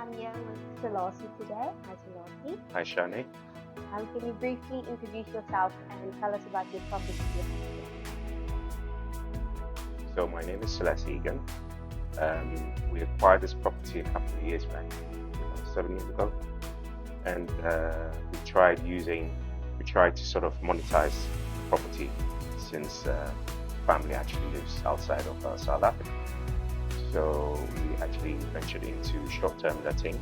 I'm here with Selassie today. Hi, Selassie. Hi, Shani. Can you briefly introduce yourself and tell us about your property? So my name is Celeste Egan. We acquired this property a couple of years back, 7 years ago, and we tried to sort of monetize the property since family actually lives outside of South Africa. So we actually ventured into short-term letting.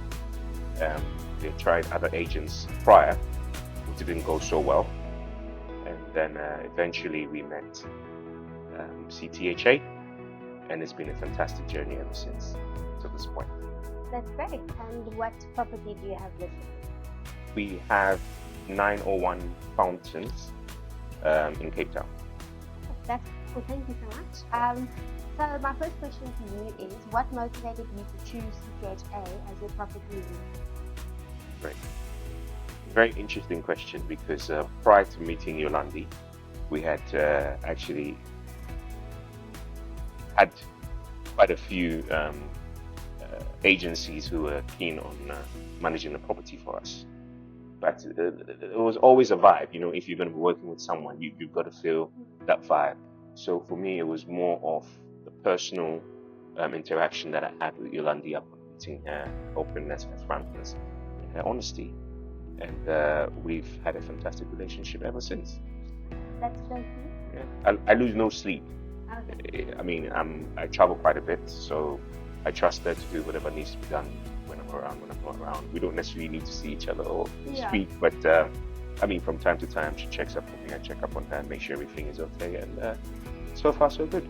We tried other agents prior, which didn't go so well, and then eventually we met CTHA, and it's been a fantastic journey ever since to this point. That's great. And what property do you have listed? We have 901 Fountains in Cape Town. That's cool. Thank you so much. So my first question to you is, what motivated you to choose CTHA as your property lead? Great. Very interesting question, because prior to meeting Yolandi, we had actually had quite a few agencies who were keen on managing the property for us. But it was always a vibe, if you're going to be working with someone, you've got to feel that vibe. So for me, it was more of the personal interaction that I had with Yolandi upon meeting her, openness, her frankness, and her honesty. And we've had a fantastic relationship ever since. That's great. Yeah, I lose no sleep. Okay. I mean, I travel quite a bit, so I trust her to do whatever needs to be done when I'm around, when I'm not around. We don't necessarily need to see each other or speak, but I mean, from time to time, she checks up on me, I check up on her, make sure everything is okay, and so far, so good.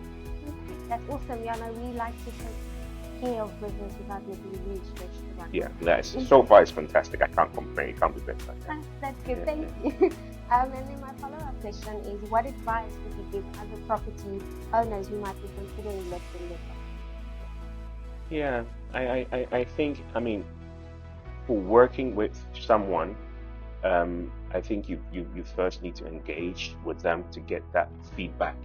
That's awesome. We like to take care of business without making it really stretched around. Yeah, so far it's fantastic. I can't complain. It can't be better. That's good. Yeah, thank you. And then my follow-up question is, what advice would you give other property owners who might be considering listing their property? Yeah, I think, for working with someone, I think you first need to engage with them to get that feedback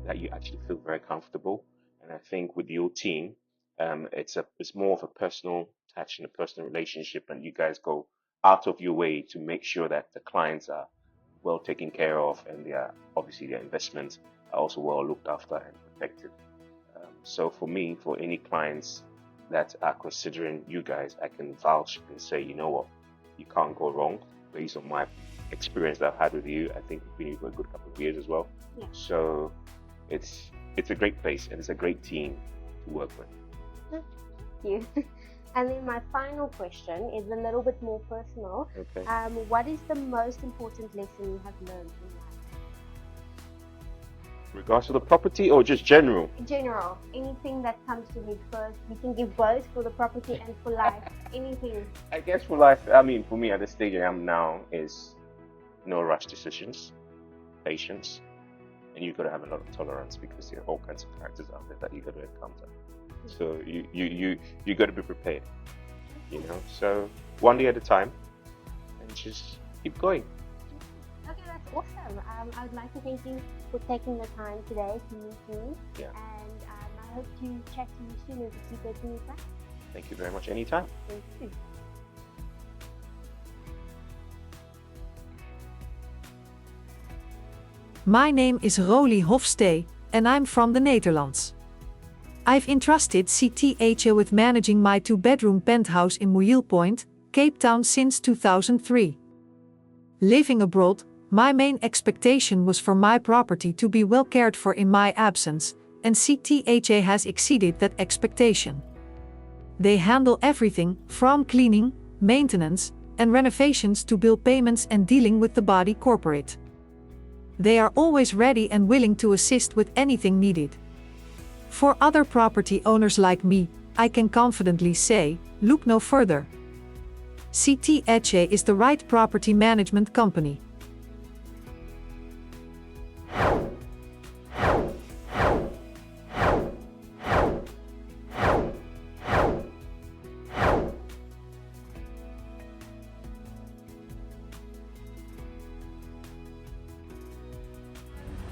that you actually feel very comfortable. And I think with your team, it's more of a personal touch and a personal relationship, and you guys go out of your way to make sure that the clients are well taken care of, and obviously their investments are also well looked after and protected. So for me, for any clients that are considering you guys, I can vouch and say, you know what, you can't go wrong. Based on my experience that I've had with you, I think we've been here for a good couple of years as well. Yeah. So it's a great place, and it's a great team to work with. Thank you. And then my final question is a little bit more personal. Okay. What is the most important lesson you have learned in life? Regards to the property or just general? In general, anything that comes to me first. You can give both, for the property and for life. Anything. I guess for life, for me at the stage I am now is no rush decisions, patience, and you've got to have a lot of tolerance, because there are all kinds of characters out there that you've got to encounter. So you got to be prepared, So one day at a time, and just keep going. Okay, that's awesome. I would like to thank you for taking the time today to meet me. Yeah. And I hope to chat to you soon and to see better news back. Thank you very much. Anytime. Thank you. My name is Rolie Hofstee, and I'm from the Netherlands. I've entrusted CTHA with managing my 2-bedroom penthouse in Moyle Point, Cape Town since 2003. Living abroad, my main expectation was for my property to be well cared for in my absence, and CTHA has exceeded that expectation. They handle everything from cleaning, maintenance, and renovations to bill payments and dealing with the body corporate. They are always ready and willing to assist with anything needed. For other property owners like me, I can confidently say, look no further. CTHA is the right property management company.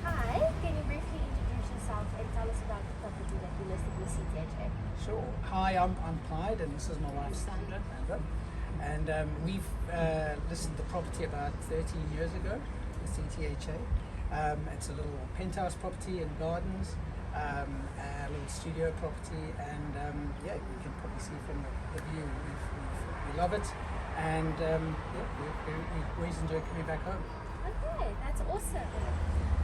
Hi, can you briefly introduce yourself and tell us about the property that you listed with CTHA? Sure. Hi, Hi, I'm Clyde, and this is my wife Sandra. And we've listed the property about 13 years ago, the CTHA. It's a little penthouse property and gardens, a little studio property, and yeah, you can probably see from the view, we love it, and yeah, we always enjoy coming back home. Okay, that's awesome.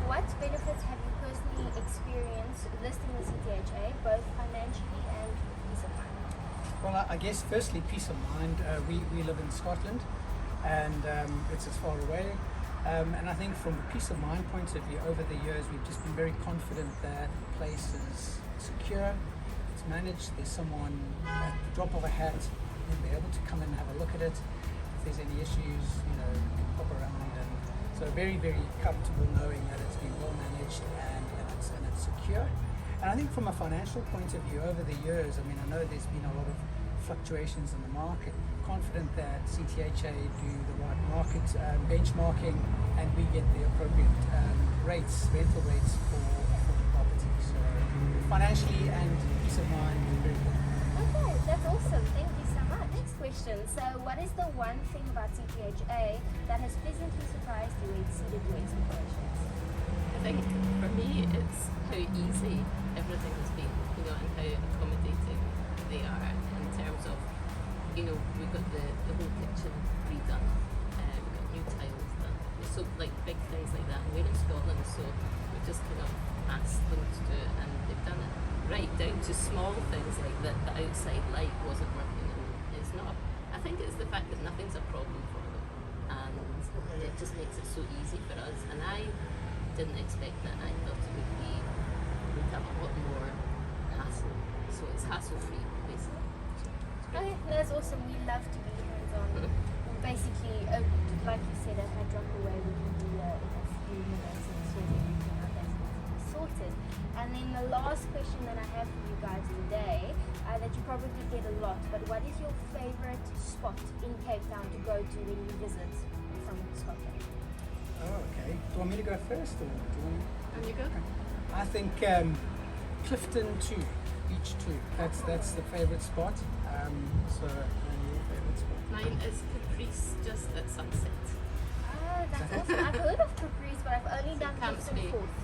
What benefits have you personally experienced listing the CTHA, both financially and peace of mind? Well, I guess firstly, peace of mind. We live in Scotland, and it's as far away. And I think from a peace of mind point of view, over the years, we've just been very confident that the place is secure, it's managed, there's someone at the drop of a hat who'll be able to come and have a look at it. If there's any issues, you know, we can pop around. And so very, very comfortable knowing that it's been well managed and it's secure. And I think from a financial point of view, over the years, I mean, I know there's been a lot of fluctuations in the market. Confident that CTHA do the right market benchmarking, and we get the appropriate rental rates for the property. So financially and peace of mind, very good. Okay, that's awesome. Thank you so much. Next question. So what is the one thing about CTHA that has pleasantly surprised you or exceeded your expectations? I think for me it's how easy everything has been, you know, and how accommodating they are in terms of, you know, we've got the whole kitchen redone, we've got new tiles done, so like big things like that. And we're in Scotland, so we've just kind of asked them to do it, and they've done it right down to small things like that. The outside light wasn't working, and it's not. I think it's the fact that nothing's a problem for them, and it just makes it so easy for us. And I didn't expect that. I thought it would be, we'd have a lot more hassle. So it's hassle-free, basically. Okay, that's awesome. We love to be hands-on. Basically, like you said, if I drop away, we can do in a few minutes and sort everything out that's sorted. And then the last question that I have for you guys today, that you probably get a lot, but what is your favorite spot in Cape Town to go to when you visit from Scotland? Oh, okay. Do you want me to go first, or do you want? And you go? I think Clifton 2, Beach 2. That's the favourite spot. So your favourite spot? Mine is Caprice, just at sunset. Ah, that's awesome. I've heard of Caprice, but I've only done Camps Clifton Bay. Fourth.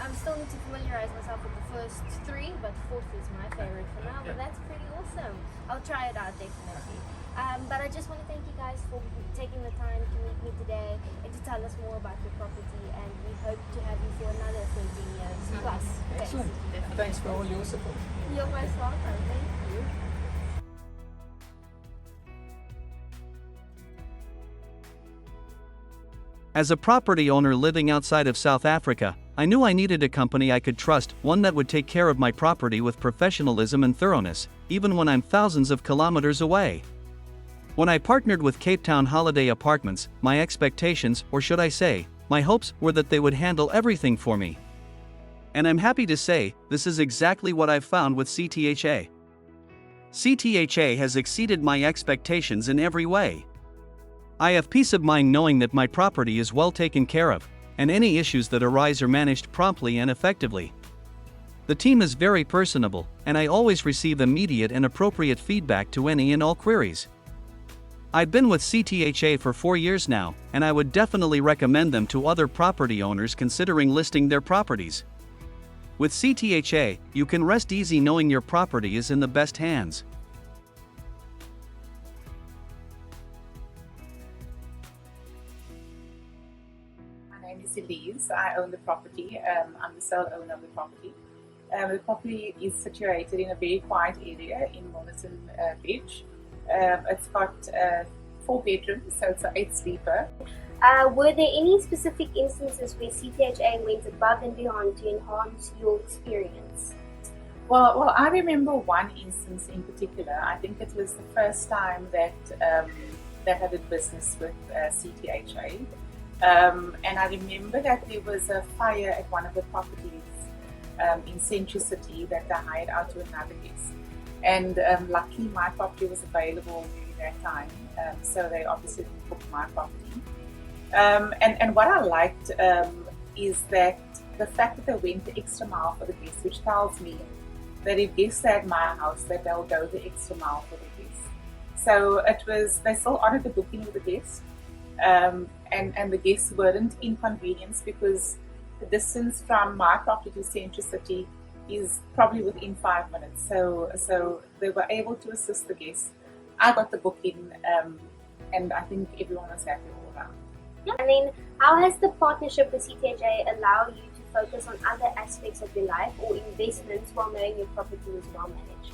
I'm still need to familiarise myself with the first three, but Fourth is my favourite for now. But that's pretty awesome. I'll try it out definitely. But I just want to thank you guys for taking the time to meet me today and to tell us more about your property, and we hope to have you for another 13 years plus. Excellent. Thanks for all your support. You're most welcome. Thank you. As a property owner living outside of South Africa, I knew I needed a company I could trust, one that would take care of my property with professionalism and thoroughness, even when I'm thousands of kilometers away. When I partnered with Cape Town Holiday Apartments, my expectations, or should I say, my hopes, were that they would handle everything for me. And I'm happy to say, this is exactly what I've found with CTHA. CTHA has exceeded my expectations in every way. I have peace of mind knowing that my property is well taken care of, and any issues that arise are managed promptly and effectively. The team is very personable, and I always receive immediate and appropriate feedback to any and all queries. I've been with CTHA for 4 years now, and I would definitely recommend them to other property owners considering listing their properties. With CTHA, you can rest easy knowing your property is in the best hands. My name is Elise. I own the property. I'm the sole owner of the property. The property is situated in a very quiet area in Mollerton Beach. It's got 4 bedrooms, so it's an 8-sleeper. Were there any specific instances where CTHA went above and beyond to enhance your experience? Well, I remember one instance in particular. I think it was the first time that I did business with CTHA. And I remember that there was a fire at one of the properties in Central City that they hired out to another guest. And luckily my property was available during that time, so they obviously didn't book my property. And what I liked is that the fact that they went the extra mile for the guests, which tells me that if guests are at my house, that they'll go the extra mile for the guests. So it was, they still honored the booking with the guest, and the guests weren't inconvenienced because the distance from my property to Central City is probably within 5 minutes. So they were able to assist the guests. I got the booking, and I think everyone was happy all around. And then, how has the partnership with CTHA allowed you to focus on other aspects of your life or investments while knowing your property was well managed?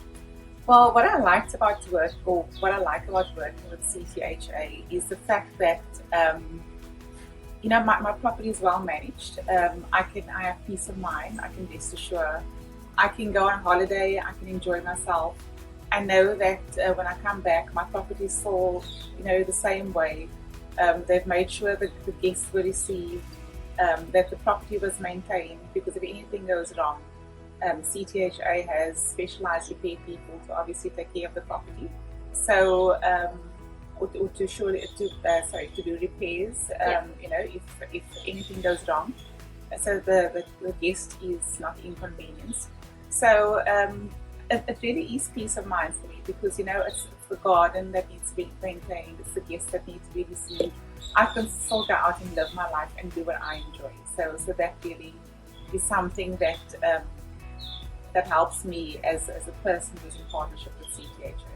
Well, what I like about working with CTHA is the fact that my property is well managed. I have peace of mind. I can rest assured. I can go on holiday. I can enjoy myself. I know that when I come back, my property is sold, the same way. They've made sure that the guests were received, that the property was maintained, because if anything goes wrong, CTHA has specialized repair people to obviously take care of the property. So, to do repairs, if anything goes wrong, so the guest is not inconvenienced. So it really is peace of mind for me, because it's the garden that needs to be maintained, it's the guests that need to be received. I can still go out and live my life and do what I enjoy. So that really is something that that helps me as a person who's in partnership with CTHA.